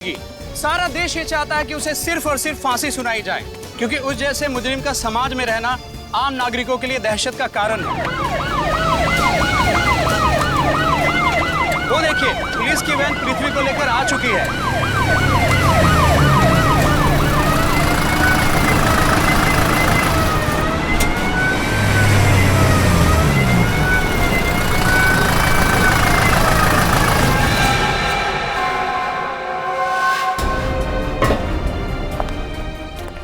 सारा देश ये चाहता है कि उसे सिर्फ और सिर्फ फांसी सुनाई जाए, क्योंकि उस जैसे मुजरिम का समाज में रहना आम नागरिकों के लिए दहशत का कारण है। वो देखिए, पुलिस की वैन पृथ्वी को लेकर आ चुकी है।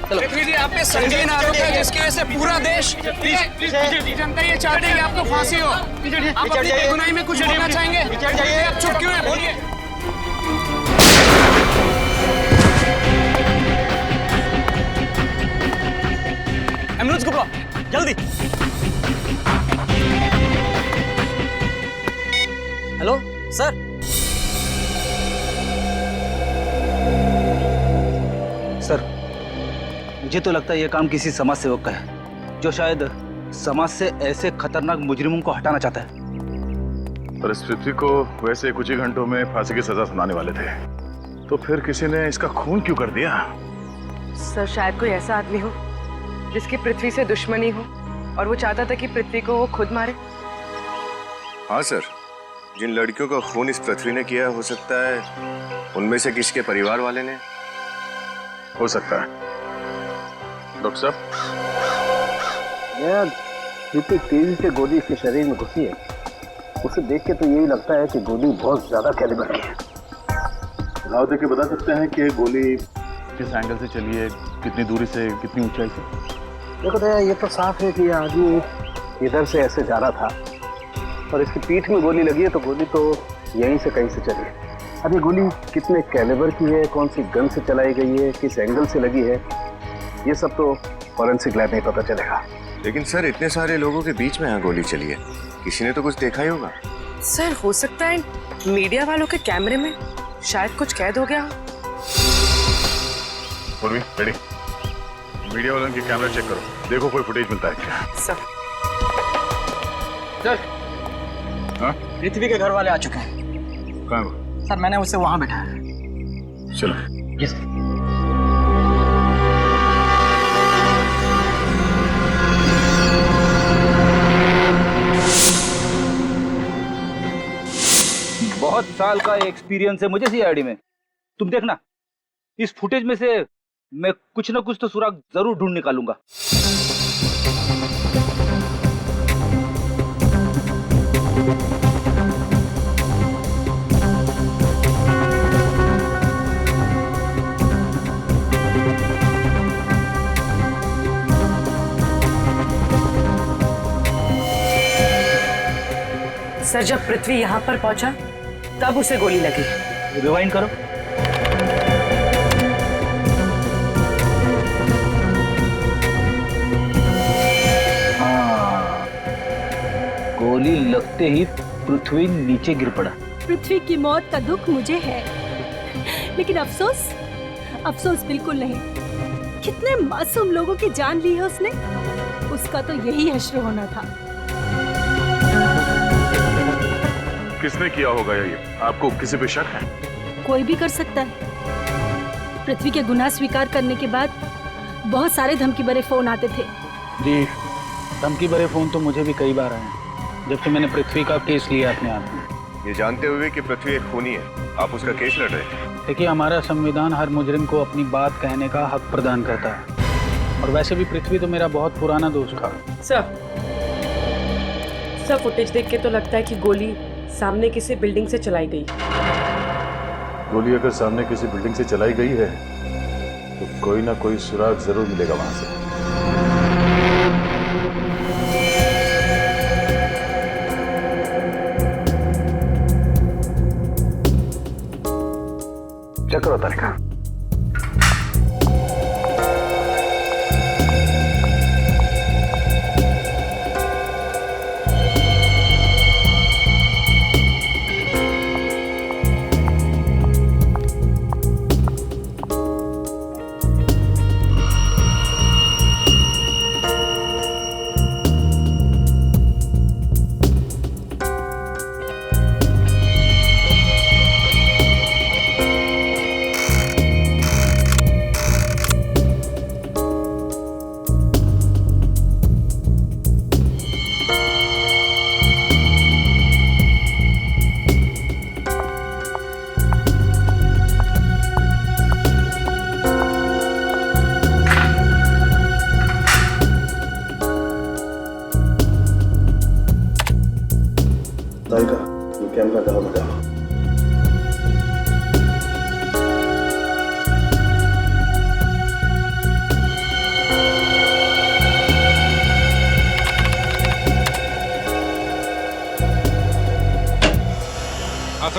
पृथ्वी जी, आप पे संगीन आरोप है जिसकी वजह से पूरा देश, जनता ये चाहते हैं कि आपको फांसी हो। आप अपनी बेगुनाही में कुछ बोलना चाहेंगे? आप चुप क्यों हैं? बोलिए। एम्बुलेंस को बुलाओ, जल्दी। Hello sir. सर, मुझे तो लगता है यह काम किसी समाज सेवक का है, जो शायद समाज से ऐसे खतरनाक मुजरिमों को हटाना चाहता है। पर इस पृथ्वी को वैसे कुछ ही घंटों में फांसी की सजा सुनाने वाले थे, तो फिर किसी ने इसका खून क्यों कर दिया? सर, शायद कोई ऐसा आदमी हो जिसकी पृथ्वी से दुश्मनी हो और वो चाहता था कि पृथ्वी को वो खुद मारे। हाँ सर, जिन लड़कियों का खून इस पृथ्वी ने किया, हो सकता है उनमें से किसी के परिवार वाले ने। हो सकता है। डॉक्टर साहब, इतनी तेजी से गोली इसके शरीर में घुसी है, उसे देख के तो यही लगता है कि गोली बहुत ज्यादा कैलिबर की है। घाव देख के बता सकते हैं कि गोली किस एंगल से चली है, कितनी दूरी से, कितनी ऊंचाई से? देखो दया, ये तो साफ है कि ये आदमी इधर से ऐसे जा रहा था और इसकी पीठ में गोली लगी है, तो गोली तो यहीं से कहीं से चली है। अब ये गोली कितने कैलिबर की है, कौन सी गन से चलाई गई है, किस एंगल से लगी है, ये सब तो फॉरेंसिक लैब में पता चलेगा। लेकिन सर, इतने सारे लोगों के बीच में यहाँ गोली चली है, किसी ने तो कुछ देखा ही होगा। सर, हो सकता है मीडिया वालों के कैमरे में शायद कुछ कैद हो गया हो। पूर्वी, रेडी। मीडिया वालों के कैमरा चेक करो, देखो कोई फुटेज मिलता है क्या। सर, हाँ? पृथ्वी के घर वाले आ चुके हैं। कहाँ है वो? सर, मैंने उसे वहां बैठाया। चलो। यस। बहुत साल का एक्सपीरियंस है मुझे सीआईडी में। तुम देखना, इस फुटेज में से मैं कुछ ना कुछ तो सुराग जरूर ढूंढ निकालूंगा। सर, जब पृथ्वी यहाँ पर पहुंचा तब उसे गोली लगी। रिवाइंड करो। हाँ, गोली लगते ही पृथ्वी नीचे गिर पड़ा। पृथ्वी की मौत का दुख मुझे है, लेकिन अफसोस बिल्कुल नहीं। कितने मासूम लोगों की जान ली है उसने। उसका तो यही हश्र होना था। किसने किया होगा ये? आपको किसी पे शक है? कोई भी कर सकता है। पृथ्वी के गुनाह स्वीकार करने के बाद बहुत सारे धमकी भरे फोन आते थे। जी, धमकी भरे फोन तो मुझे भी कई बार आए हैं, जब से मैंने पृथ्वी का केस लिया अपने हाथ में। ये जानते हुए कि पृथ्वी एक खूनी है, आप उसका केस लड़ रहे थे। देखिए, हमारा संविधान हर मुजरिम को अपनी बात कहने का हक प्रदान करता है, और वैसे भी पृथ्वी तो मेरा बहुत पुराना दोस्त था। सर, फुटेज देख के तो लगता है कि गोली सामने किसी बिल्डिंग से चलाई गई। गोली अगर सामने किसी बिल्डिंग से चलाई गई है, तो कोई ना कोई सुराग जरूर मिलेगा वहां से। चेक करो तरीका।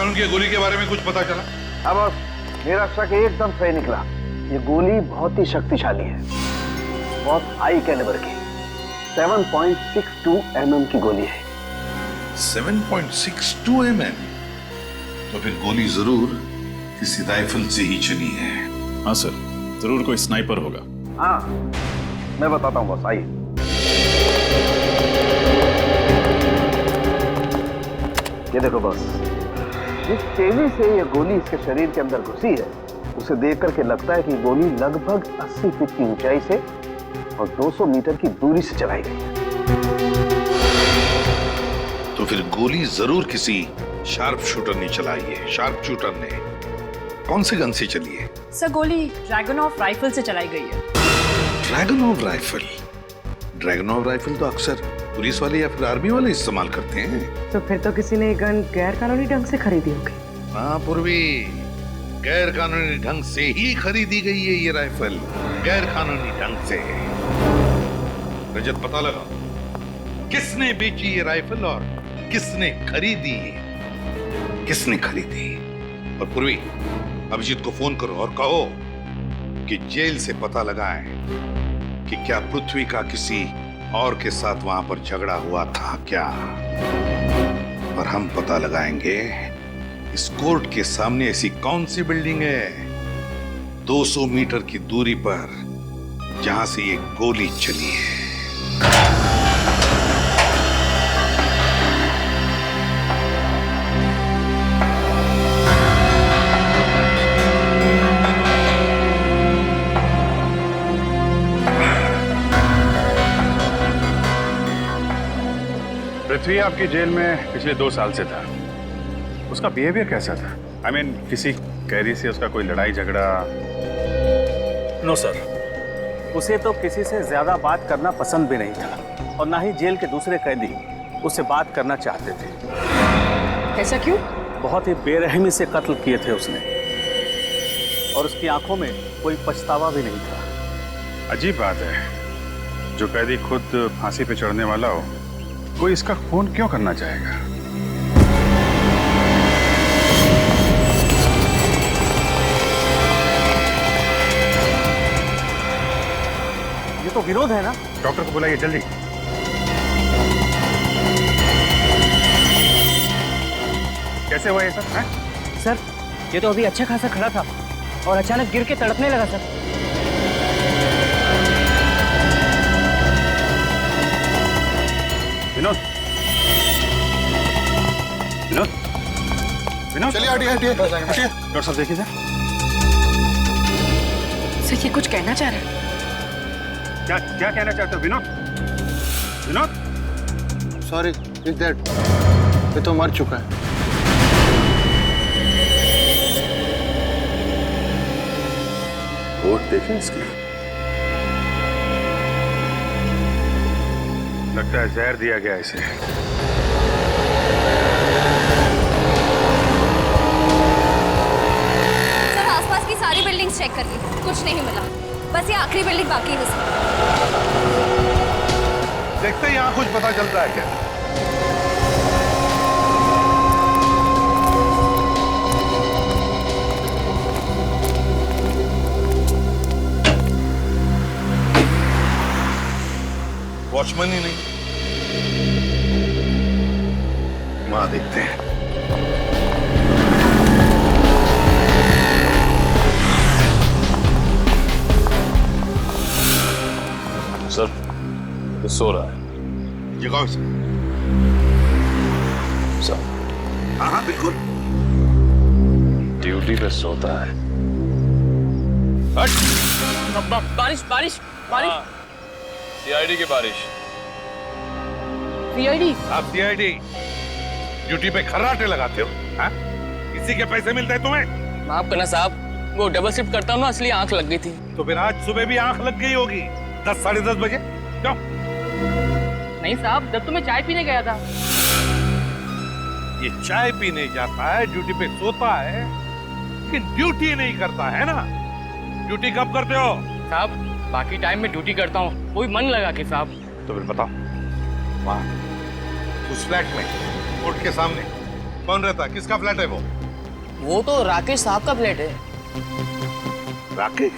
कानून की गोली के बारे में कुछ पता चला? अब मेरा शक एकदम सही निकला। ये गोली बहुत ही शक्तिशाली है, बहुत हाई कैलिबर की 7.62 mm की गोली है। 7.62 mm? तो फिर गोली जरूर किसी राइफल से ही चली है। हाँ सर, जरूर कोई स्नाइपर होगा। हाँ, मैं बताता हूँ बॉस, आइए। ये देखो बॉस, जिस तेजी से ये गोली इसके शरीर के अंदर घुसी है, उसे देख करके लगता है कि गोली लगभग 80 फीट की ऊंचाई से और 200 मीटर की दूरी से चलाई गई है। तो फिर गोली जरूर किसी शार्प शूटर ने चलाई है। शार्प शूटर ने कौन से गन से चली है? सर, गोली ड्रैगन ऑफ राइफल से चलाई गई है। Dragon of rifle? Dragon of rifle तो अक्सर पुलिस वाले या फिर आर्मी वाले इस्तेमाल करते हैं। तो फिर तो किसी ने ये गन गैर कानूनी ढंग से खरीदी होगी। हाँ पूर्वी, गैर कानूनी ढंग से ही खरीदी गई है ये राइफल, गैर कानूनी ढंग से। रजत, पता लगा किसने बेची ये राइफल और किसने खरीदी? किसने खरीदी? और पूर्वी, अभिजीत को फोन करो और कहो कि जेल से पता लगाएं कि क्या पृथ्वी का किसी और के साथ वहां पर झगड़ा हुआ था क्या। और हम पता लगाएंगे इस कोर्ट के सामने ऐसी कौन सी बिल्डिंग है 200 मीटर की दूरी पर जहां से ये गोली चली है। पृथ्वी आपकी जेल में पिछले 2 साल से था। उसका बिहेवियर कैसा था? I mean, किसी कैदी से उसका कोई लड़ाई झगड़ा? नो सर, उसे तो किसी से ज्यादा बात करना पसंद भी नहीं था और ना ही जेल के दूसरे कैदी उससे बात करना चाहते थे। ऐसा क्यों? बहुत ही बेरहमी से कत्ल किए थे उसने और उसकी आंखों में कोई पछतावा भी नहीं था। अजीब बात है, जो कैदी खुद फांसी पे चढ़ने वाला हो, कोई इसका खून क्यों करना चाहेगा? ये तो विनोद है ना? डॉक्टर को बुलाइए जल्दी। कैसे हुआ ये सब? हैं? सर, ये तो अभी अच्छा खासा खड़ा था और अचानक गिर के तड़पने लगा सर। विनोद, विनोद, विनोद, चलिए हटिए हटिए हटिए। डॉक्टर साहब देखिए सर। सर, ये कुछ कहना चाह रहे हैं? क्या क्या कहना चाहते हो Vinod? Vinod, sorry, is that, ये तो मर चुका है। वोट देखें इसकी। लगता है जहर दिया गया इसे। सर, आसपास की सारी बिल्डिंग्स चेक कर ली, कुछ नहीं मिला। बस ये आखिरी बिल्डिंग बाकी है इसमें। देखते हैं यहाँ कुछ पता चलता है क्या। वॉचमैन ही नहीं। वहां देखते हैं। सर, ये सो रहा है। जगाओ इसे। सर, हाँ हाँ बिल्कुल। ड्यूटी पे सोता है। बारिश बारिश बारिश। सीआईडी की बारिश। सीआईडी? आप सीआईडी ड्यूटी पे खर्राटे लगाते हो? हाँ? किसी के पैसे मिलते हैं तुम्हें? माफ करना साहब, वो डबल शिफ्ट करता हूँ ना, इसलिए आंख लग गई थी। तो फिर आज सुबह भी आंख लग गई होगी 10 साढ़े 10 बजे। क्यों? नहीं साहब, जब तो मैं चाय पीने गया था। ये चाय पीने जाता है, ड्यूटी पे सोता है, लेकिन ड्यूटी नहीं करता है ना। ड्यूटी कब करते हो? साहब, बाकी टाइम में ड्यूटी करता हूँ, कोई मन लगा के साहब। तो फिर बताओ, वहाँ उस फ्लैट में कोर्ट के सामने कौन रहता है? किसका फ्लैट है वो? वो तो राकेश साहब का फ्लैट है। राकेश?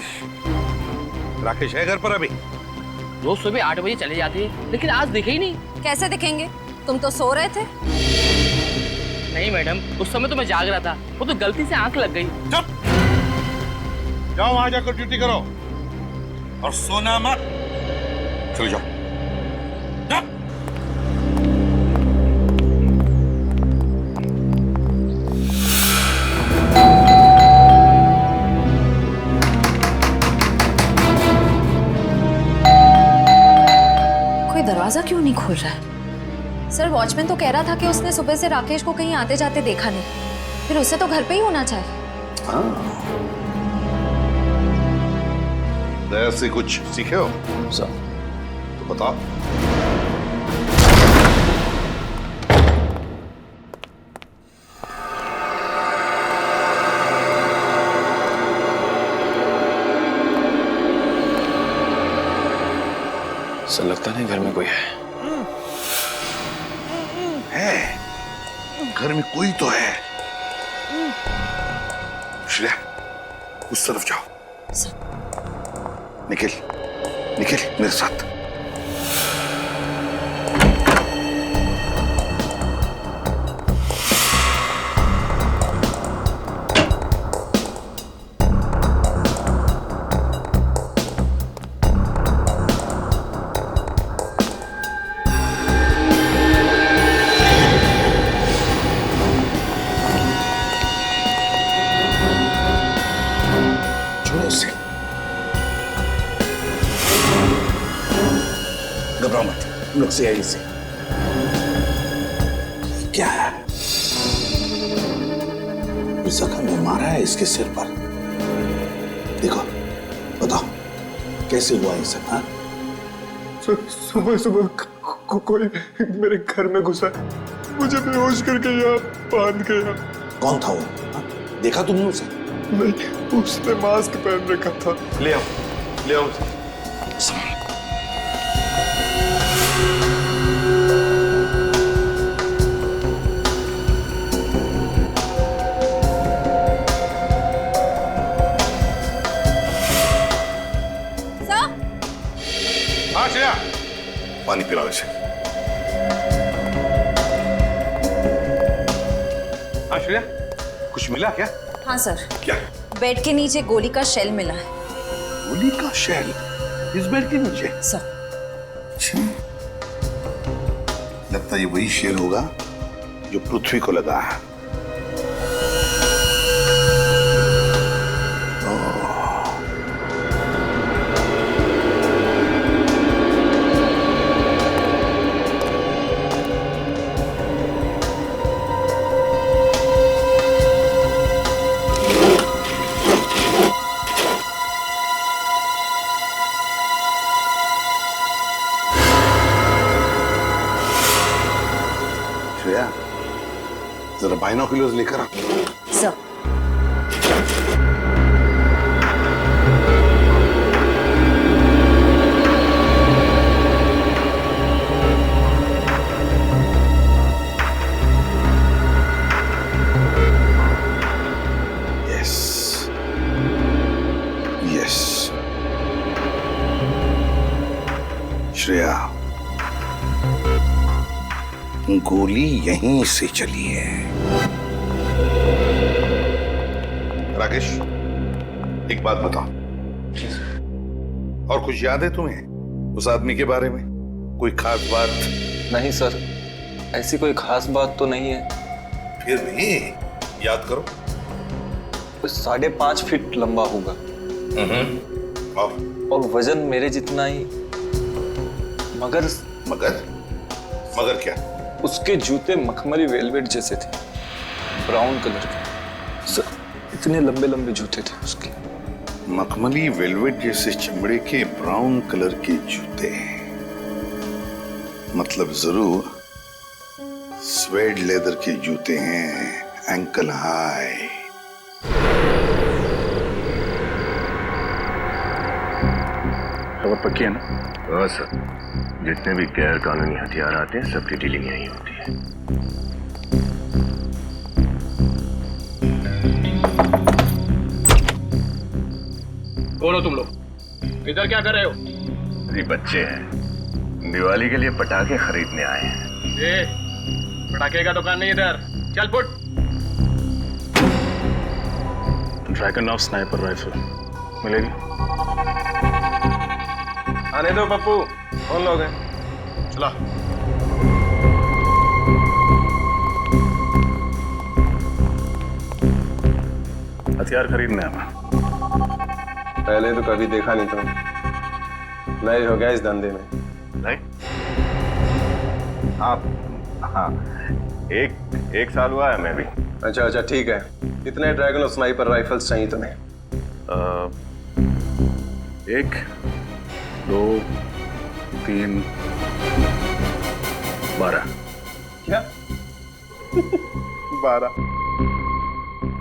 राकेश है घर पर अभी? रोज सुबह 8 बजे चले जाते हैं, लेकिन आज दिखे ही नहीं। कैसे दिखेंगे? तुम तो सो रहे थे। नहीं मैडम, उस समय तो मैं जाग रहा था, वो तो गलती से आंख लग गई। चुप! जाओ वहां जाकर ड्यूटी करो और सोना मत। चलो जाओ। कोई दरवाजा क्यों नहीं खोल रहा है? सर, वॉचमैन तो कह रहा था कि उसने सुबह से राकेश को कहीं आते जाते देखा नहीं। फिर उसे तो घर पे ही होना चाहिए। दया से कुछ सीखे हो सर? तो बताओ। सर लगता नहीं घर में कोई है। घर में कोई तो है। श्रेया, उस तरफ जाओ। निखिल, निखिल मेरे साथ। घबराओ मत, हम लोग सीआईडी से। क्या है? जख्म में मारा है इसके सिर पर। देखो, बताओ कैसे हुआ ये सब? हाँ? सुबह सुबह कोई मेरे घर में घुसा, मुझे बेहोश करके यहाँ बांध गया। कौन था वो? हाँ? देखा तुमने उसे? नहीं, उसने मास्क पहन रखा था। ले आओ, ले आओ। पानी पिलाओ इसे। हाँ श्रेया, कुछ मिला क्या? हाँ सर। क्या? बेड के नीचे गोली का शेल मिला है। गोली का शेल इस बेड के नीचे? सर। अच्छा, लगता है ये वही शेल होगा जो पृथ्वी को लगा है। जरा बाइनोकुलर्स लेकर आ। सर। Yes, yes. श्रेया, गोली यहीं से चली है। राकेश, एक बात बताओ, और कुछ याद है तुम्हें उस आदमी के बारे में? कोई खास बात? नहीं सर, ऐसी कोई खास बात तो नहीं है। फिर भी याद करो। 5.5 फीट लंबा होगा और वजन मेरे जितना ही। मगर मगर मगर क्या? उसके जूते मखमली वेलवेट जैसे थे, ब्राउन कलर के। सर, इतने लंबे लंबे जूते थे उसके। मखमली वेलवेट जैसे चमड़े के ब्राउन कलर के जूते, मतलब जरूर स्वेड लेदर के जूते हैं, एंकल हाई। खबर पक्की है ना? हाँ सर, जितने भी गैर कानूनी हथियार आते हैं सबकी डीलिंग यही होती है। कौन हो तुम लोग? इधर क्या कर रहे हो? अरे बच्चे हैं, दिवाली के लिए पटाखे खरीदने आए हैं। ए, पटाखे का दुकान नहीं इधर, चल फुट। ड्रैगन स्नाइपर राइफल मिलेगी? आने दो पप्पू, कौन लोग हैं? चला। हथियार खरीदने हमें। पहले तो कभी देखा नहीं तुम, नए हो गया इस धंधे में। नहीं? हाँ, एक साल हुआ है मैं भी। अच्छा ठीक है। कितने ड्रैगन और स्नाइपर राइफल्स चाहिए तुम्हें? 1, 2, 3, 12। क्या? 12?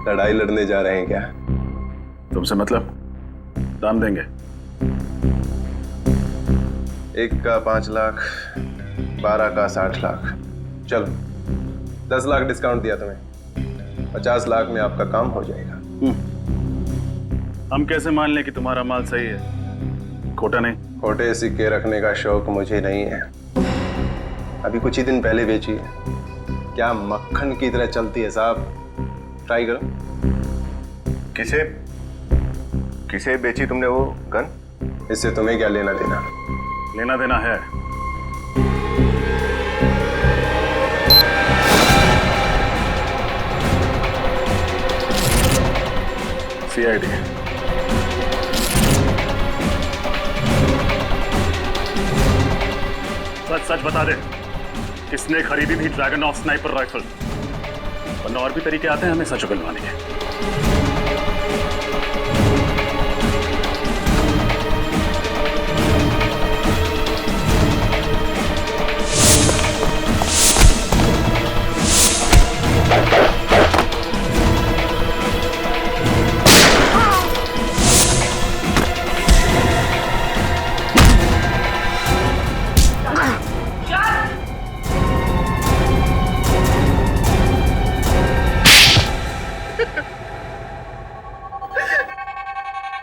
लड़ाई लड़ने जा रहे हैं क्या? तुमसे मतलब? दाम देंगे। एक का 5 लाख, 12 का 60 लाख। चलो 10 लाख डिस्काउंट दिया तुम्हें, 50 लाख में आपका काम हो जाएगा। हम कैसे मान लें कि तुम्हारा माल सही है, खोटा नहीं? खोटे सिक्के रखने का शौक मुझे नहीं है। अभी कुछ ही दिन पहले बेची है, क्या मक्खन की तरह चलती है साहब। ट्राई करो। किसे बेची तुमने वो गन? इससे तुम्हें क्या लेना देना? लेना देना है। CID। सच बता दे, किसने खरीदी थी ड्रैगन स्नाइपर राइफल? वरना और भी तरीके आते हैं हमें सच उगलवाने के।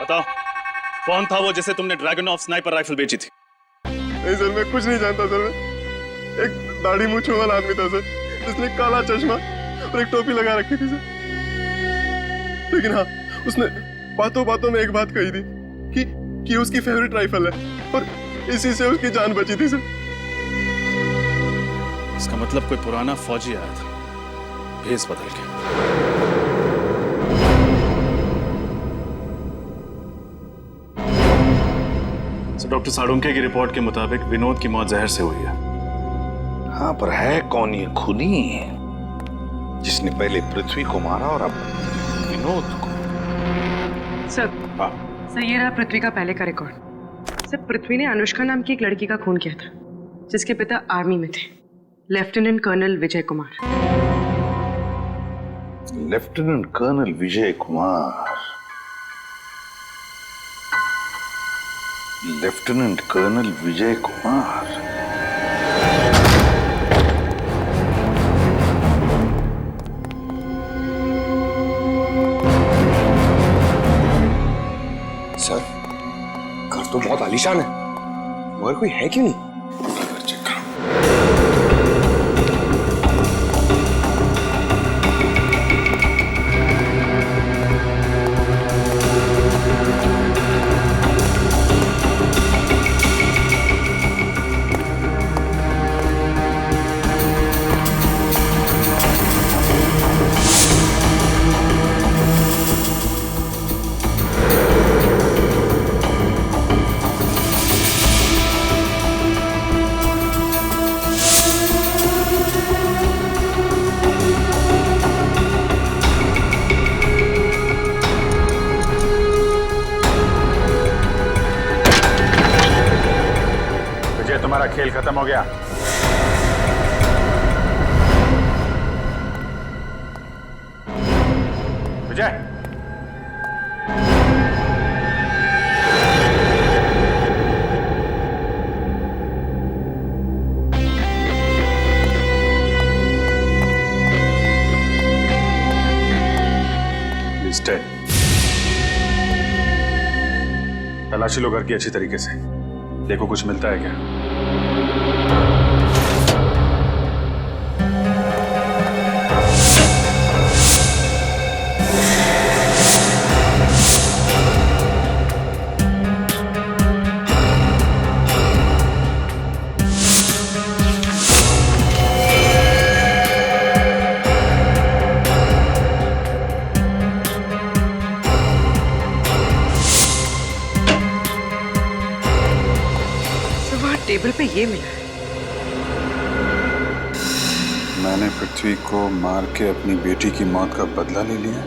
बताओ, कौन था वो जिसे तुमने ड्रैगन स्नाइपर राइफल बेची थी? नहीं सर, मैं कुछ नहीं जानता सर। एक दाढ़ी मूंछ वाला आदमी था सर, जिसने काला चश्मा और एक टोपी लगा रखी थी सर। लेकिन हाँ, उसने बातों बातों में एक बात कही थी कि उसकी फेवरेट राइफल है और इसी से उसकी जान बची थी सर। इसका मतलब कोई पुराना फौजी आया था, भेस बदल के। डॉक्टर साळुंके की रिपोर्ट के मुताबिक विनोद की मौत जहर से हुई है। हाँ, पर है कौन ये खूनी जिसने पहले पृथ्वी को मारा और अब विनोद को? सर, सर ये रहा पृथ्वी का पहले का रिकॉर्ड। सर, पृथ्वी ने अनुष्का नाम की एक लड़की का खून किया था, जिसके पिता आर्मी में थे, lieutenant colonel Vijay Kumar. Lieutenant colonel Vijay Kumar. Lieutenant colonel Vijay Kumar. Sir, घर तो बहुत आलीशान है, मगर कोई है क्यों नहीं? तुम्हारा खेल खत्म हो गया। विजय, He's dead. तलाशी लो घर की अच्छी तरीके से, देखो कुछ मिलता है क्या। टेबल पे ये मिला है। मैंने पृथ्वी को मार के अपनी बेटी की मौत का बदला ले लिया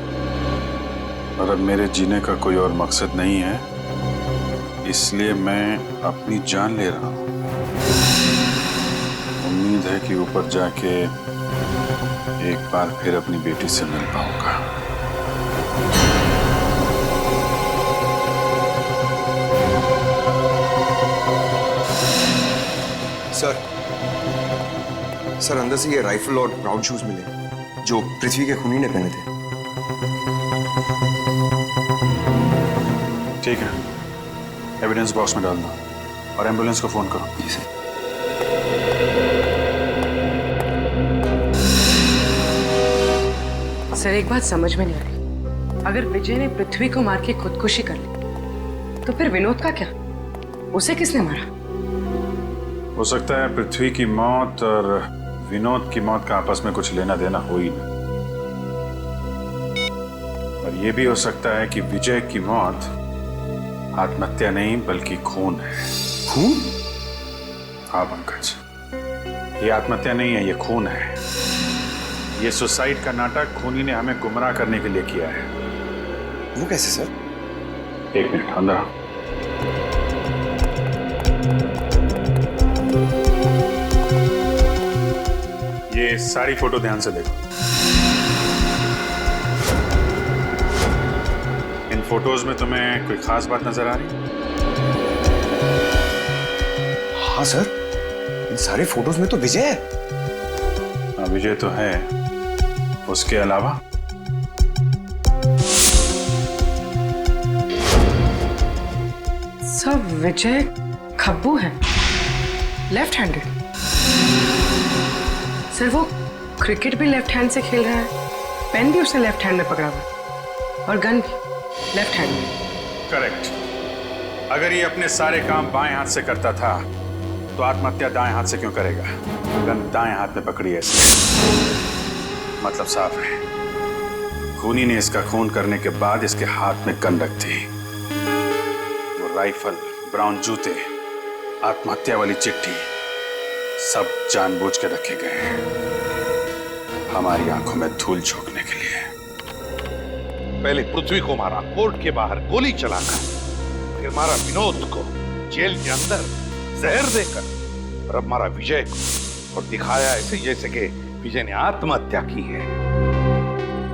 और अब मेरे जीने का कोई और मकसद नहीं है, इसलिए मैं अपनी जान ले रहा हूं। उम्मीद है कि ऊपर जाके एक बार फिर अपनी बेटी से मिल पाऊंगा। सर अंदर से ये राइफल और ब्राउन शूज मिले जो पृथ्वी के खूनी ने पहने थे। ठीक है, एविडेंस बॉक्स में डाल दो और एम्बुलेंस को फोन करो। जी सर। सर एक बात समझ में नहीं आ रही, अगर विजय ने पृथ्वी को मार के खुदकुशी कर ली तो फिर विनोद का क्या? उसे किसने मारा? हो सकता है पृथ्वी की मौत और विनोद की मौत का आपस में कुछ लेना देना हो ही ना, और यह भी हो सकता है कि विजय की मौत आत्महत्या नहीं बल्कि खून है। खून? हाँ पंकज, ये आत्महत्या नहीं है, ये खून है। ये सुसाइड का नाटक खूनी ने हमें गुमराह करने के लिए किया है। वो कैसे सर? एक मिनट अंदर आओ। ये सारी फोटो ध्यान से देखो। इन फोटोज में तुम्हें कोई खास बात नजर आ रही? हाँ सर, इन सारे फोटोज में तो विजय है। हाँ विजय तो है, उसके अलावा सब विजय खब्बू है, लेफ्ट हैंडेड। सर वो क्रिकेट भी लेफ्ट हैंड से खेल रहा है, पेन भी उसने लेफ्ट हैंड में पकड़ा हुआ और गन भी लेफ्ट हैंड में। करेक्ट। अगर ये अपने सारे काम बाएं हाथ से करता था तो आत्महत्या दाएं हाथ से क्यों करेगा? गन दाएं हाथ में पकड़ी है इसने। मतलब साफ है, खूनी ने इसका खून करने के बाद इसके हाथ में गन रख दी। वो राइफल, ब्राउन जूते, आत्महत्या वाली चिट्ठी सब जानबूझ के रखे गए हैं हमारी आंखों में धूल झोंकने के लिए। पहले पृथ्वी को मारा कोर्ट के बाहर गोली चलाकर, फिर मारा विनोद को जेल के अंदर जहर देकर, और अब मारा विजय को और दिखाया ऐसे जैसे कि विजय ने आत्महत्या की है।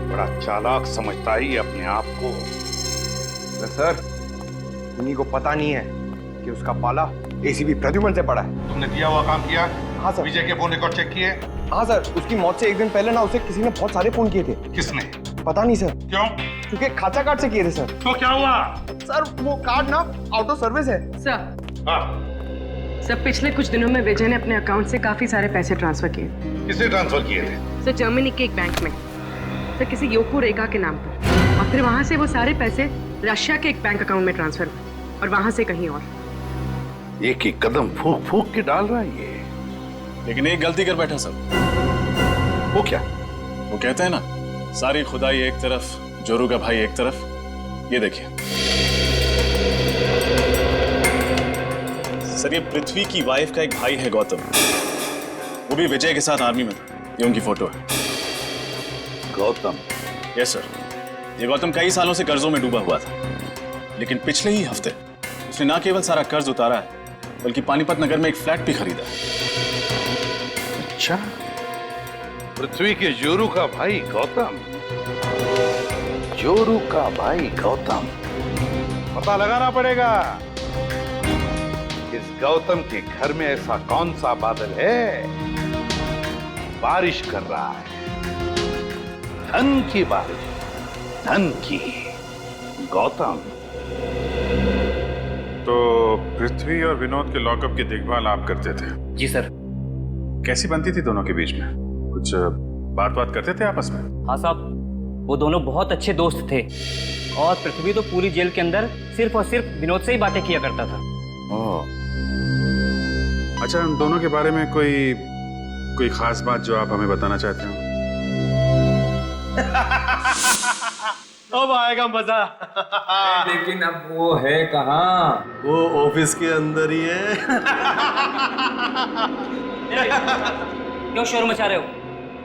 बड़ा चालाक समझता ही अपने आप को। सर उन्हीं को पता नहीं है कि उसका पाला एसीपी प्रद्युमन से पड़ा है। तुमने दिया हुआ काम किया? हाँ सर। विजय के फोन रिकॉर्ड चेक किए? हाँ सर, उसकी मौत से एक दिन पहले ना उसे किसी ने बहुत सारे फोन किए थे। किसने? पता नहीं सर। क्यों? क्योंकि खाचा कार्ड से किए थे सर। तो क्या हुआ? सर वो कार्ड ना आउट ऑफ सर्विस है। सर हाँ। सर पिछले कुछ दिनों में विजय ने अपने अकाउंट से काफी सारे पैसे ट्रांसफर किए। किसे ट्रांसफर किए थे? सर जर्मनी के एक बैंक में, सर किसी योको रेखा के नाम पर, और फिर वहां से वो सारे पैसे रशिया के एक बैंक अकाउंट में ट्रांसफर हुए और वहां से कहीं और। एक एक कदम फूक फूक के डाल रहा है ये। लेकिन एक गलती कर बैठा सब। वो क्या? वो कहते हैं ना, सारी खुदाई एक तरफ, जोरू का भाई एक तरफ। ये देखिए सर, ये पृथ्वी की वाइफ का एक भाई है गौतम, वो भी विजय के साथ आर्मी में था। ये उनकी फोटो है। गौतम? यस सर, ये गौतम कई सालों से कर्जों में डूबा हुआ था, लेकिन पिछले ही हफ्ते उसने ना केवल सारा कर्ज उतारा है बल्कि पानीपत नगर में एक फ्लैट भी खरीदा। अच्छा, पृथ्वी के जोरू का भाई गौतम। जोरू का भाई गौतम, पता लगाना पड़ेगा इस गौतम के घर में ऐसा कौन सा बादल है बारिश कर रहा है, धन की बारिश, धन की। गौतम तो पृथ्वी और विनोद के लॉकअप की देखभाल आप करते थे? जी सर। कैसी बनती थी दोनों के बीच में? कुछ बात करते थे आपस में? हाँ साहब, वो दोनों बहुत अच्छे दोस्त थे और पृथ्वी तो पूरी जेल के अंदर सिर्फ और सिर्फ विनोद से ही बातें किया करता था। अच्छा, उन दोनों के बारे में कोई खास बात जो आप हमें बताना चाहते हो? अब आएगा मजा। लेकिन अब वो है कहाँ? वो ऑफिस के अंदर ही है। क्यों शोर मचा रहे हो?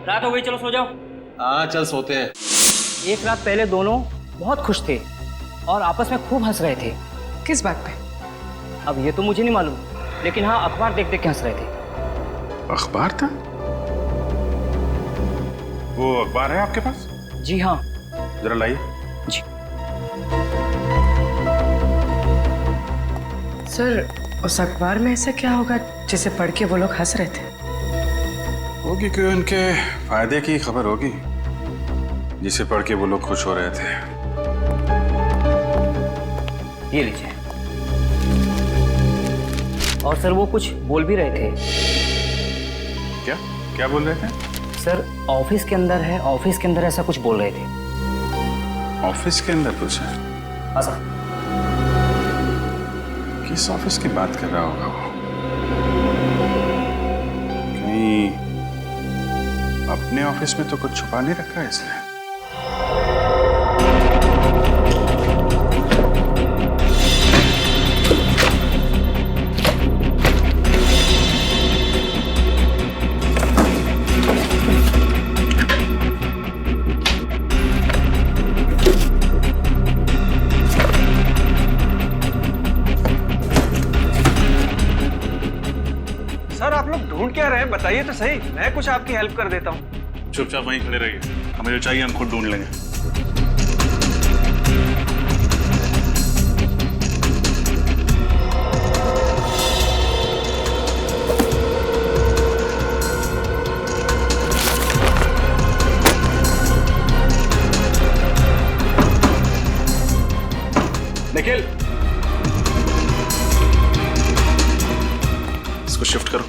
रात हो गई, चलो सो जाओ। हाँ चल सोते हैं। एक रात पहले दोनों बहुत खुश थे और आपस में खूब हंस रहे थे। किस बात पे? अब ये तो मुझे नहीं मालूम, लेकिन हाँ अखबार देख देख के हंस रहे थे। अखबार था? वो अखबार है आपके पास? जी हाँ। जरा लाइए। जी। सर, उस अखबार में ऐसा क्या होगा जिसे पढ़ के वो लोग हंस रहे थे? होगी कि उनके फायदे की खबर होगी, जिसे पढ़ के वो लोग खुश हो रहे थे। ये लीजिए। और सर वो कुछ बोल भी रहे थे। क्या बोल रहे थे? सर ऑफिस के अंदर है, ऑफिस के अंदर ऐसा कुछ बोल रहे थे। ऑफिस के अंदर कुछ है? हाँ सर। किस ऑफिस की बात कर रहा होगा वो? कहीं अपने ऑफिस में तो कुछ छुपा नहीं रखा है इसने। ढूंढ क्या रहे हैं, बताइए तो सही, मैं कुछ आपकी हेल्प कर देता हूँ। चुपचाप वहीं खड़े रहिए, हमें जो चाहिए हम खुद ढूंढ लेंगे। निखिल, इसको शिफ्ट करो।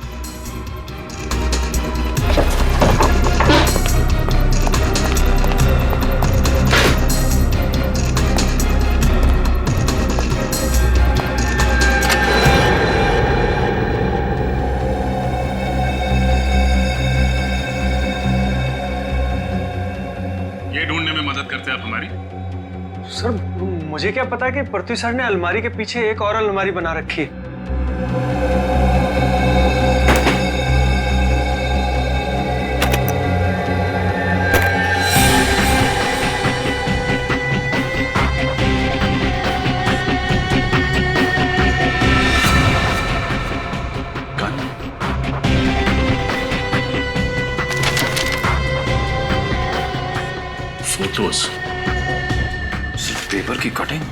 ये ढूंढने में मदद करते हैं आप हमारी? सर मुझे क्या पता कि पृथ्वी सर ने अलमारी के पीछे एक और अलमारी बना रखी है। फोटोज, सिर्फ पेपर की कटिंग।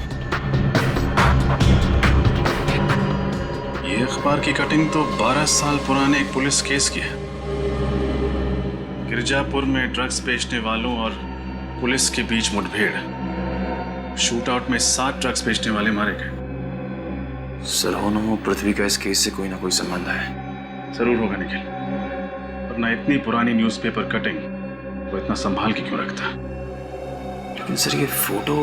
ये अखबार की कटिंग तो 12 साल पुराने एक पुलिस केस की है। गिरजापुर में ड्रग्स बेचने वालों और पुलिस के बीच मुठभेड़, शूट आउट में 7 ड्रग्स बेचने वाले मारे गए। सर हो न हो पृथ्वी का इस केस से कोई ना कोई संबंध है। जरूर होगा निखिल, वरना इतनी पुरानी न्यूज़पेपर कटिंग वो इतना संभाल के क्यों रखता? लेकिन सर ये फोटो,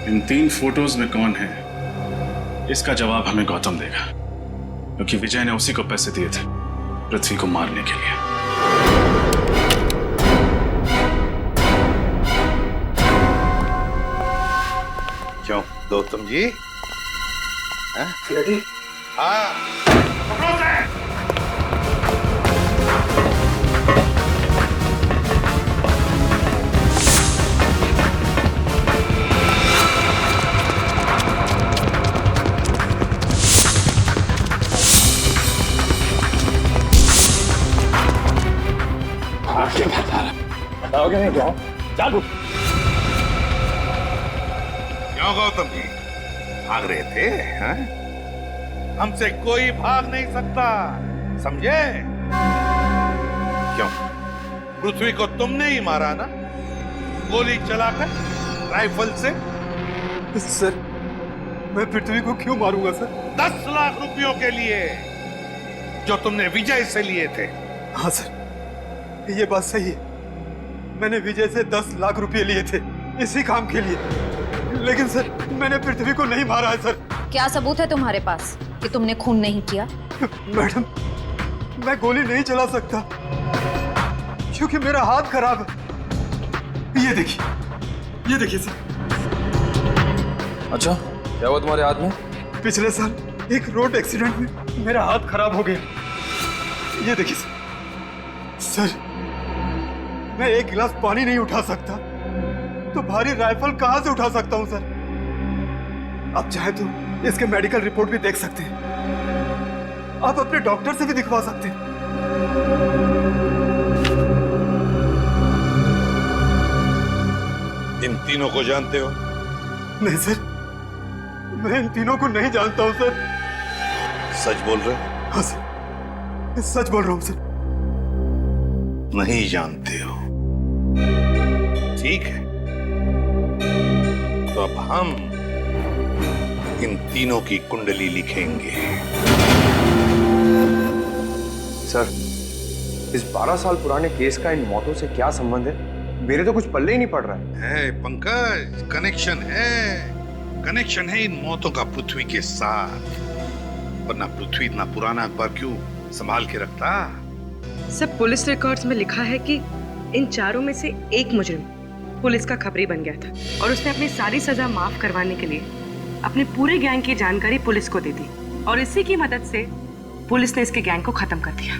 इन 3 फोटोज में कौन है, इसका जवाब हमें गौतम देगा, क्योंकि विजय ने उसी को पैसे दिए थे पृथ्वी को मारने के लिए। क्यों गौतम जी? रेडी? बताओगे नहीं क्या? चल। क्यों गौतम जी भाग रहे थे? हैं? हमसे कोई भाग नहीं सकता, समझे? क्यों पृथ्वी को तुमने ही मारा ना, गोली चलाकर, राइफल से? सर मैं पृथ्वी को क्यों मारूंगा सर? 10 लाख रुपयों के लिए जो तुमने विजय से लिए थे। हाँ सर, ये बात सही है। मैंने विजय से 10 लाख रुपए लिए थे इसी काम के लिए, लेकिन सर मैंने पृथ्वी को नहीं मारा है सर। क्या सबूत है तुम्हारे पास कि तुमने खून नहीं किया? मैडम, मैं गोली नहीं चला सकता क्योंकि मेरा हाथ खराब है। ये देखिए सर। अच्छा, क्या हुआ तुम्हारे हाथ में? पिछले साल एक रोड एक्सीडेंट में मेरा हाथ खराब हो गया। ये देखिए सर, मैं एक गिलास पानी नहीं उठा सकता तो भारी राइफल कहां से उठा सकता हूं सर? आप चाहे तो इसके मेडिकल रिपोर्ट भी देख सकते हैं, आप अपने डॉक्टर से भी दिखवा सकते हैं। इन तीनों को जानते हो? नहीं सर, मैं इन तीनों को नहीं जानता हूं सर। सच बोल रहे? हाँ सर, सच बोल रहा हूं सर। नहीं जानते हो? ठीक है, तो अब हम इन तीनों की कुंडली लिखेंगे। सर, इस 12 साल पुराने केस का इन मौतों से क्या संबंध है? मेरे तो कुछ पल्ले ही नहीं पड़ रहा है पंकज, कनेक्शन है इन मौतों का पृथ्वी के साथ। वरना पृथ्वी इतना पुराना अखबार क्यों संभाल के रखता? सब पुलिस रिकॉर्ड्स में लिखा है कि इन चारों में से एक मुजरिम पुलिस का खबरी बन गया था और उसने अपनी सारी सजा माफ करवाने के लिए अपने पूरे गैंग की जानकारी पुलिस को दे दी और इसी की मदद से पुलिस ने इसके गैंग को खत्म कर दिया।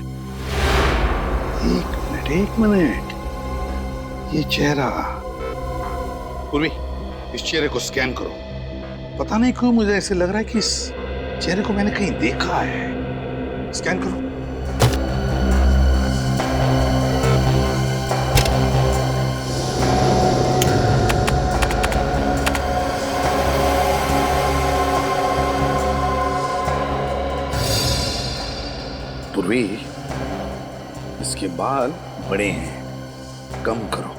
एक मिनट, ये चेहरा, पूर्वी, इस चेहरे को स्कैन करो। पता नहीं क्यों मुझे ऐसे लग रहा है कि इस चेहरे को मैंने कहीं देखा है। स्कैन करो। पूर्वी, इसके बाल बड़े हैं, कम करो।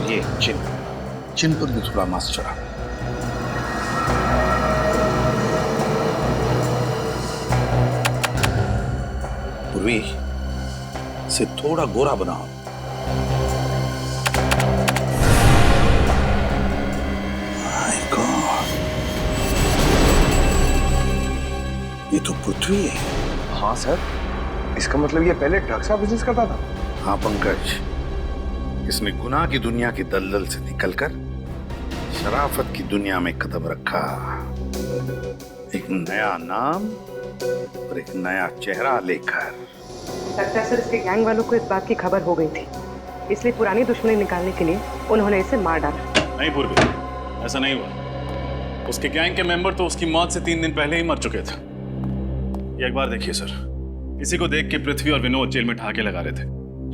ये चिन पर भी थोड़ा मांस चढ़ा। पूर्वी, इसे थोड़ा गोरा बनाओ। ये तो पृथ्वी है। हाँ सर, इसका मतलब ये पहले ड्रग्स का बिजनेस करता था? हाँ पंकज, इसने गुनाह की दुनिया की दलदल से निकलकर शराफत की दुनिया में कदम रखा। एक नया नाम और एक नया चेहरा लेकर। लगता है सर इसके गैंग वालों को इस बात की खबर हो गई थी, इसलिए पुरानी दुश्मनी निकालने के लिए उन्होंने इसे मार डाला। नहीं पूर्वी, ऐसा नहीं हुआ। उसके गैंग के मेंबर तो उसकी मौत से 3 दिन पहले ही मर चुके थे। ये एक बार देखिए सर, इसी को देख के पृथ्वी और विनोद जेल में ठहाके लगा रहे थे।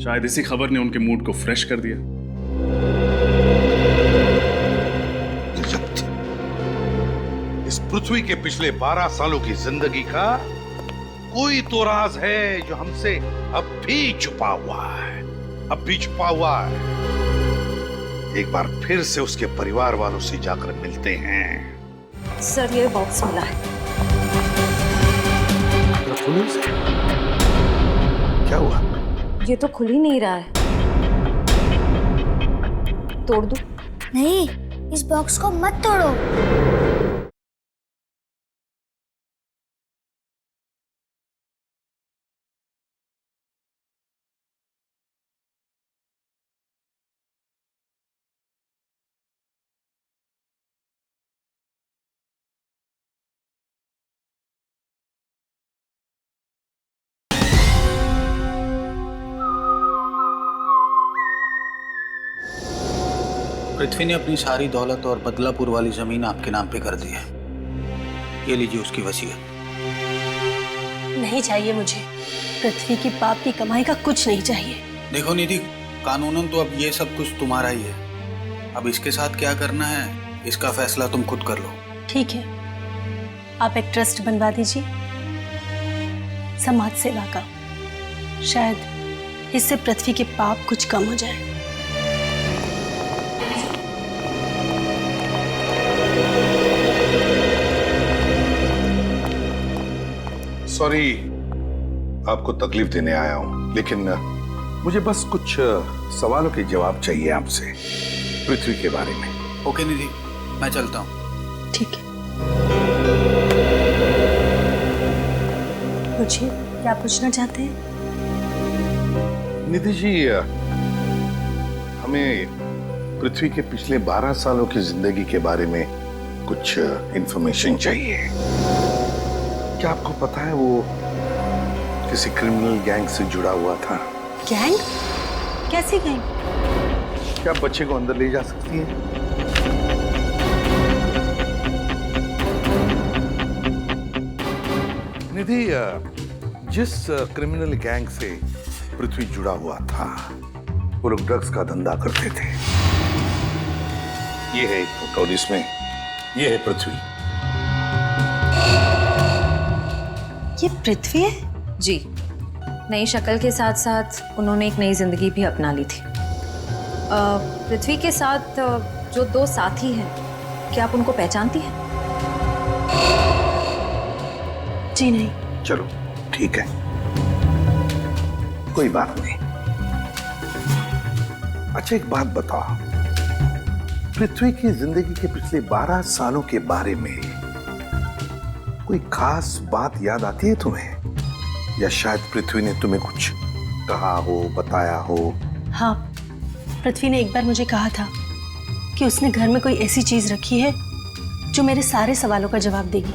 शायद इसी खबर ने उनके मूड को फ्रेश कर दिया। इस पृथ्वी के पिछले 12 सालों की जिंदगी का कोई तो राज है जो हमसे अब भी छुपा हुआ है। एक बार फिर से उसके परिवार वालों से जाकर मिलते हैं। सर, ये बॉक्स मिला है। क्या हुआ? ये तो खुल ही नहीं रहा है। तोड़ दूं? नहीं, इस बॉक्स को मत तोड़ो। पृथ्वी ने अपनी सारी दौलत और बदलापुर वाली जमीन आपके नाम पे कर दी है। ये लीजिए उसकी वसीयत। नहीं चाहिए मुझे, पृथ्वी की पाप की कमाई का कुछ नहीं चाहिए। देखो निधि, कानूनन तो अब ये सब कुछ तुम्हारा ही है। अब इसके साथ क्या करना है, इसका फैसला तुम खुद कर लो। ठीक है, आप एक ट्रस्ट बनवा दीजिए समाज सेवा का, शायद इससे पृथ्वी के पाप कुछ कम हो जाए। सॉरी आपको तकलीफ देने आया हूं, लेकिन मुझे बस कुछ सवालों के जवाब चाहिए आपसे पृथ्वी के बारे में। ओके निधि, मैं चलता हूँ। ठीक है। पूछिए, क्या पूछना चाहते हैं? निधि जी, हमें पृथ्वी के पिछले 12 सालों की जिंदगी के बारे में कुछ इंफॉर्मेशन चाहिए। क्या आपको पता है वो किसी क्रिमिनल गैंग से जुड़ा हुआ था? गैंग? कैसी गैंग? क्या आप बच्चे को अंदर ले जा सकती हैं? निधि, जिस क्रिमिनल गैंग से पृथ्वी जुड़ा हुआ था वो लोग ड्रग्स का धंधा करते थे। ये है एक फोटो जिसमें ये है पृथ्वी। ये पृथ्वी है? जी, नई शक्ल के साथ साथ उन्होंने एक नई जिंदगी भी अपना ली थी। पृथ्वी के साथ जो 2 साथी हैं, क्या आप उनको पहचानती हैं? जी नहीं। चलो ठीक है, कोई बात नहीं। अच्छा एक बात बताओ, पृथ्वी की जिंदगी के पिछले 12 सालों के बारे में कोई खास बात याद आती है तुम्हें? या शायद पृथ्वी ने तुम्हें कुछ कहा हो, बताया हो? हाँ, पृथ्वी ने एक बार मुझे कहा था कि उसने घर में कोई ऐसी चीज रखी है जो मेरे सारे सवालों का जवाब देगी।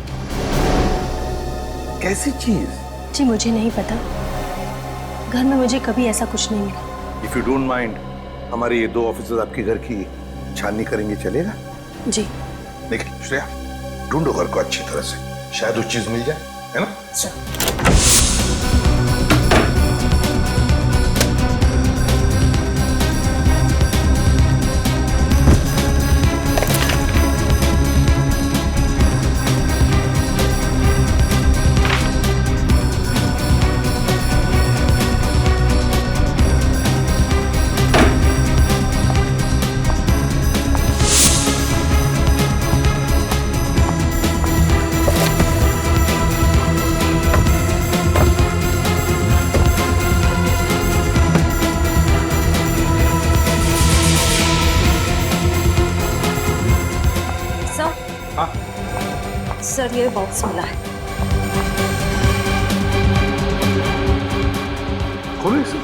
कैसी चीज? जी मुझे नहीं पता, घर में मुझे कभी ऐसा कुछ नहीं मिला। इफ यू डोंट माइंड, हमारे ये 2 ऑफिसर्स आपके घर की छाननी करेंगे, चलेगा? जी। देखिए श्रेया, ढूंढो घर को अच्छी तरह से, शायद वो चीज मिल जाए, है ना? सर, ये बॉक्स मिला है। खोलो इसे।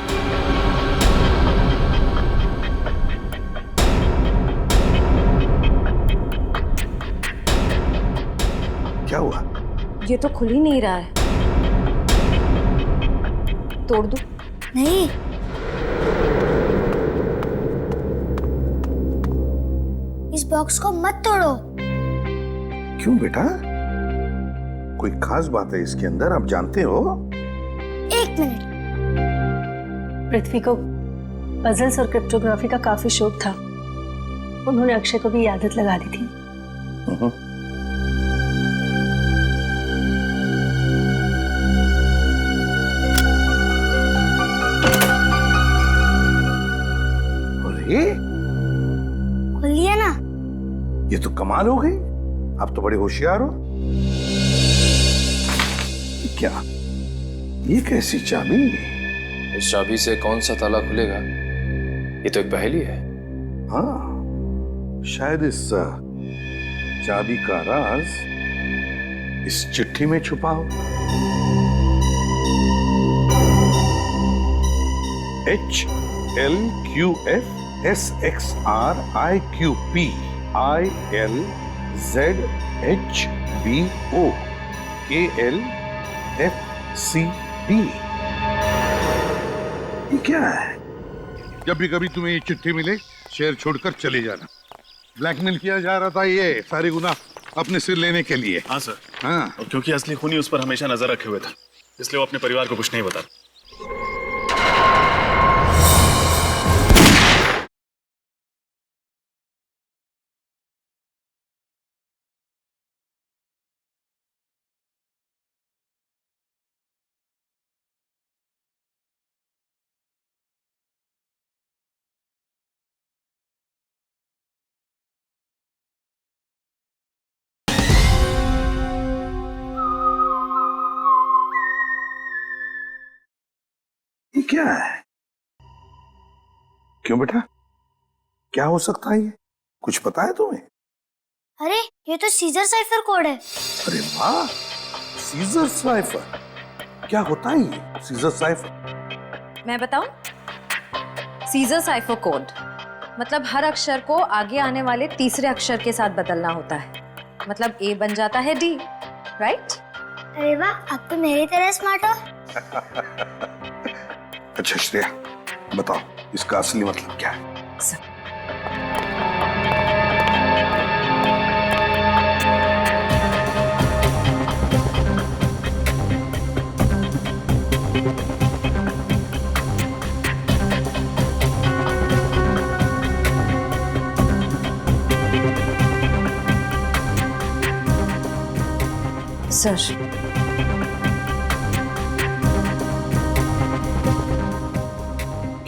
क्या हुआ? ये तो खुल ही नहीं रहा है। तोड़ दूं? नहीं, इस बॉक्स को मत तोड़ो। क्यों बेटा? कोई खास बात है इसके अंदर, आप जानते हो? 1 मिनट। पृथ्वी को पजल्स और क्रिप्टोग्राफी का काफी शौक था। उन्होंने अक्षय को भी ये आदत लगा दी थी। अरे खुल लिया ना? ये तो कमाल हो गई, आप तो बड़े होशियार हो। क्या ये कैसी चाबी? इस चाबी से कौन सा ताला खुलेगा? ये तो एक पहेली है। हाँ, शायद इस चाबी का राज इस चिट्ठी में छुपा हो। HLQFSXRIQPILZHBOKLFCD। ये क्या है? जब भी कभी तुम्हें ये चिट्ठी मिले, शहर छोड़कर चले जाना। ब्लैकमेल किया जा रहा था ये सारे गुनाह अपने सिर लेने के लिए। हाँ सर। हाँ, और क्योंकि असली खूनी उस पर हमेशा नजर रखे हुए था, इसलिए वो अपने परिवार को कुछ नहीं बता। क्या है? क्यों बेटा, क्या हो सकता है ये? कुछ पता है तुम्हें? अरे ये तो सीजर साइफर कोड है। अरे वाह, सीजर साइफर। क्या होता है ये सीजर साइफर? मैं बताऊं? सीजर साइफर कोड मतलब हर अक्षर को आगे आने वाले तीसरे अक्षर के साथ बदलना होता है। मतलब ए बन जाता है डी, राइट? अरे वाह, अब तो मेरी तरह स्मार्ट हो। अच्छा श्रेया, बताओ इसका असली मतलब क्या है? सर,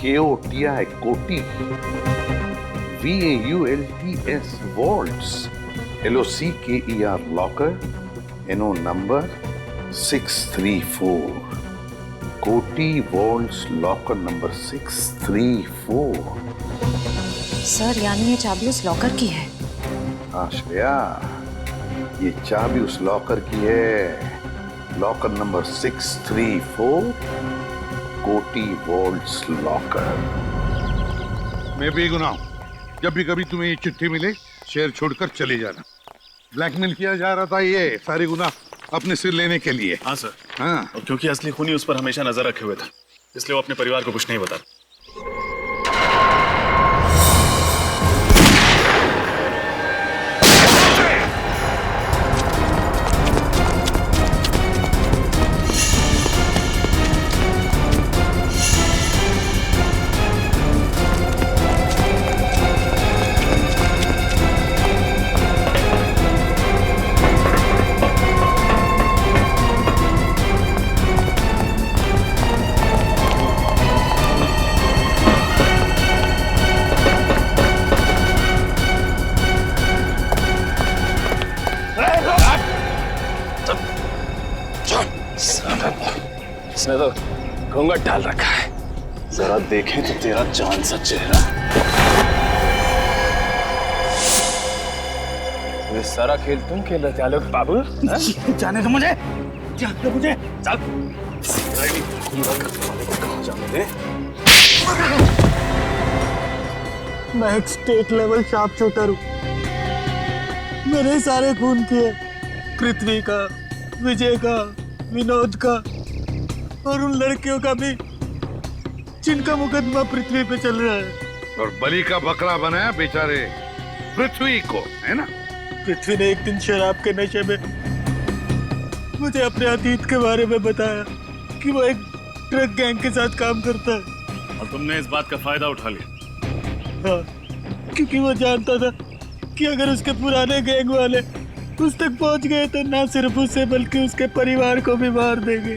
KOTI कोटी, VAULTS vaults, LOCKER locker, NO number 634, कोटी वॉल्ट्स लॉकर नंबर 634। सर यानी ये चाबी उस लॉकर की है? हाँ श्रेया, ये चाबी उस लॉकर की है। लॉकर नंबर 634, कोटी वॉल्ट्स लॉकर। मैं बेगुनाह हूं। जब भी कभी तुम्हें ये चिट्ठी मिले, शहर छोड़कर चले जाना। ब्लैकमेल किया जा रहा था, ये सारे गुनाह अपने सिर लेने के लिए। हाँ सर। हाँ, और क्योंकि असली खूनी उस पर हमेशा नजर रखे हुए था, इसलिए वो अपने परिवार को कुछ नहीं बता। इसने तो घूंघट डाल रखा है, जरा देखें तो तेरा जान सा चेहरा। ये सारा खेल तुम खेल रहे थे आलोक बाबू? जाने दो मुझे, जाने दो मुझे, चल। कहाँ जाने दे? मैं एक स्टेट लेवल शार्प शूटर हूँ। मैंने सारे खून किए, पृथ्वी का, विजय का, विनोद का और उन लड़कियों का भी जिनका मुकदमा पृथ्वी पे चल रहा है। और बलि का बकरा बनाया बेचारे पृथ्वी को, है ना? पृथ्वी ने एक दिन शराब के नशे में मुझे अपने अतीत के बारे में बताया कि वो एक ड्रग गैंग के साथ काम करता है। और तुमने इस बात का फायदा उठा लिया? हाँ, क्योंकि वो जानता था कि अगर उसके पुराने गैंग वाले उस तक पहुंच गए तो ना सिर्फ उसे बल्कि उसके परिवार को भी मार देंगे।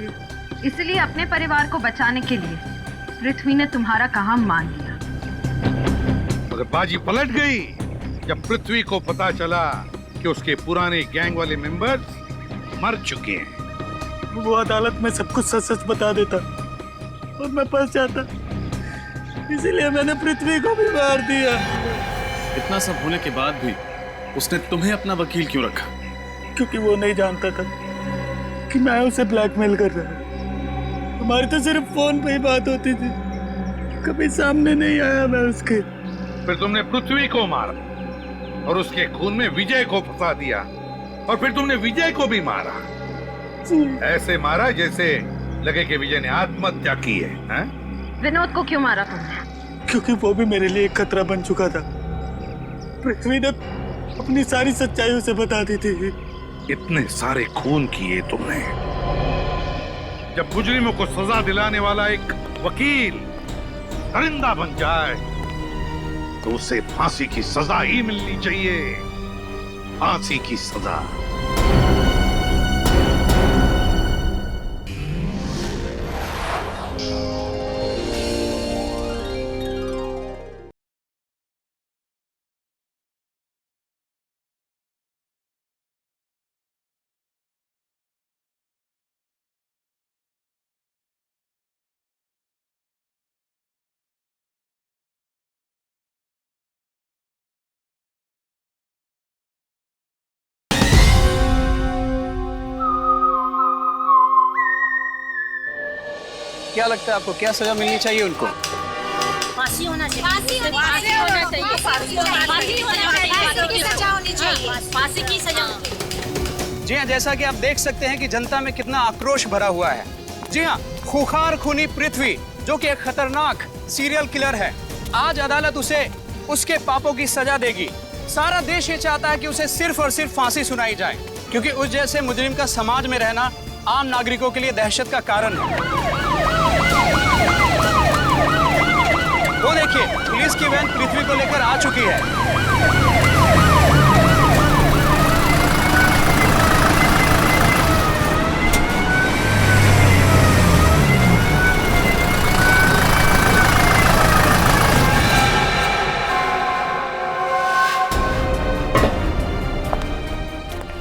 इसलिए अपने परिवार को बचाने के लिए पृथ्वी ने तुम्हारा काम मान लिया। मगर बाजी पलट गई जब पृथ्वी को पता चला कि उसके पुराने गैंग वाले मेंबर्स मर चुके हैं। वो अदालत में सब कुछ सच सच बता देता और मैं फंस जाता, इसीलिए मैंने पृथ्वी को भी मार दिया। इतना सब होने के बाद भी उसने तुम्हें अपना वकील क्यों रखा? क्योंकि वो नहीं जानता था कि मैं उसे ब्लैकमेल कर रहा हूँ। हमारी तो सिर्फ फोन पे ही बात होती थी, कभी सामने नहीं आया मैं उसके। फिर तुमने पृथ्वी को मारा और उसके खून में विजय को फंसा दिया, और फिर तुमने विजय को भी मारा। ऐसे मारा जैसे लगे कि विजय ने आत्महत्या की है, हैं? विनोद को क्यों मारा तुमने? क्योंकि वो भी मेरे लिए एक खतरा बन चुका था। पृथ्वी ने अपनी सारी सच्चाई उसे बता दी थी। इतने सारे खून किए तुमने। जब मुजरिमों को सजा दिलाने वाला एक वकील दरिंदा बन जाए तो उसे फांसी की सजा ही मिलनी चाहिए, फांसी की सजा। क्या लगता है आपको, क्या सजा मिलनी चाहिए उनको? फांसी होना चाहिए, फांसी होना चाहिए, फांसी की सजा होनी चाहिए, फांसी की सजा। जी हाँ, जैसा कि आप देख सकते हैं कि जनता में कितना आक्रोश भरा हुआ है। जी हाँ, खूंखार खूनी पृथ्वी जो कि एक खतरनाक सीरियल किलर है, आज अदालत उसे उसके पापों की सजा देगी। सारा देश ये चाहता है कि उसे सिर्फ और सिर्फ फांसी सुनाई जाए, क्योंकि उस जैसे मुजरिम का समाज में रहना आम नागरिकों के लिए दहशत का कारण है। वो देखिए, पुलिस की वैन पृथ्वी को लेकर आ चुकी है।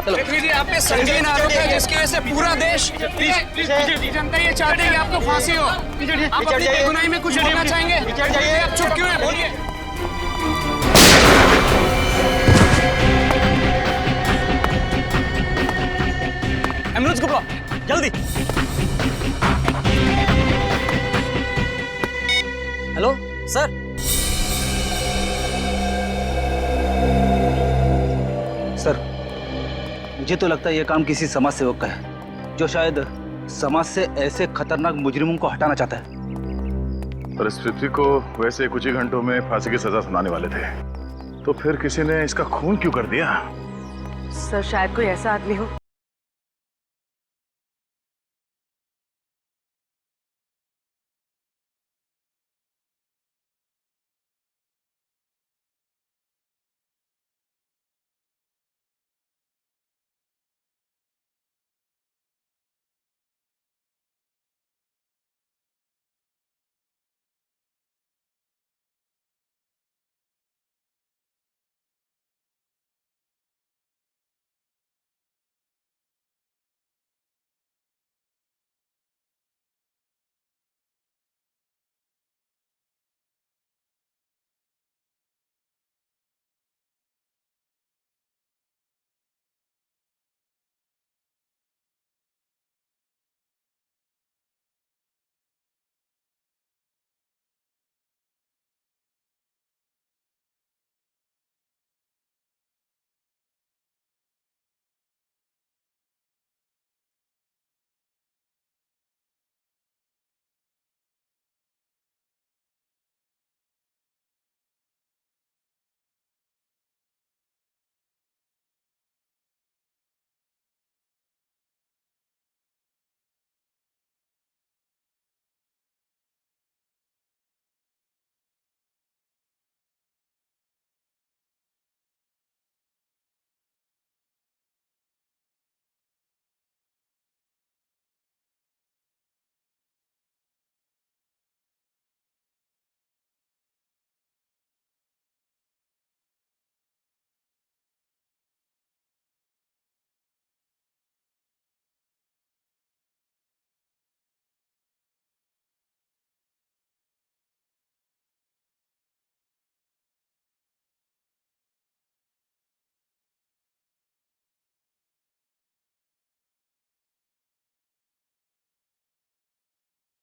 पृथ्वी जी, आप पे संगीन आरोप है जिसकी वजह से पूरा देश, जनता ये चाहती है कि आपको फांसी हो। आप अपनी बेगुनाही में कुछ बोलना चाहेंगे? आप चुप क्यों हैं? बोलिए। एम्बुलेंस को बुलाओ, जल्दी। Hello sir. सर, मुझे तो लगता है यह काम किसी समाज सेवक का है, जो शायद समाज से ऐसे खतरनाक मुजरिमों को हटाना चाहता है। पर इस पृथ्वी को वैसे कुछ ही घंटों में फांसी की सजा सुनाने वाले थे, तो फिर किसी ने इसका खून क्यों कर दिया? सर, शायद कोई ऐसा आदमी हो